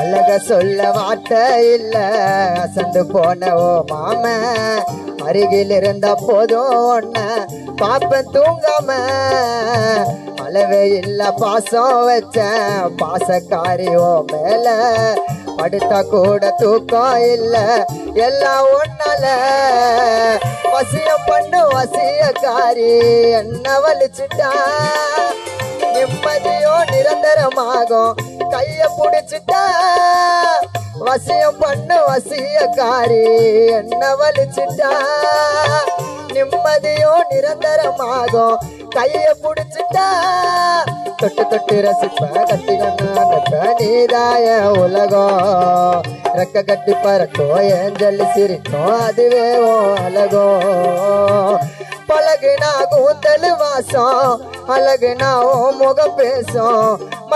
அழக சொல்ல வார்த்தை இல்ல அசந்து போன ஓ மாம அருகில் இருந்த போதும் ஒன்ன பாப்பன் தூங்காம அளவே இல்ல பாசம் வச்ச பாசக்காரி ஓ மேல படுத்தா கூட தூக்கம் இல்ல எல்லாம் ஒன்னால வசியம் பண்ணு வசியக்காரி என்ன வலிச்சுட்டா நிம்மதியோ நிரந்தரமாகும் கைய புடிச்சுட்டா வசியம் பண்ணு வசியக்காரி என்ன வலிச்சுட்டா நிம்மதியோ நிரந்தரமாகும் கைய புடிச்சுட்டா தொட்டு தொட்டு ரசிப்ப கத்தி கண்ண நீதாய உலகம் ரெக்க கட்டி பறக்கோ ஏஞ்சல் சிரிக்கும் அதுவே ஓ அழகோ பழகுனா கூந்தல் வாசம் அழகுனா ஓ முகம் பேசும்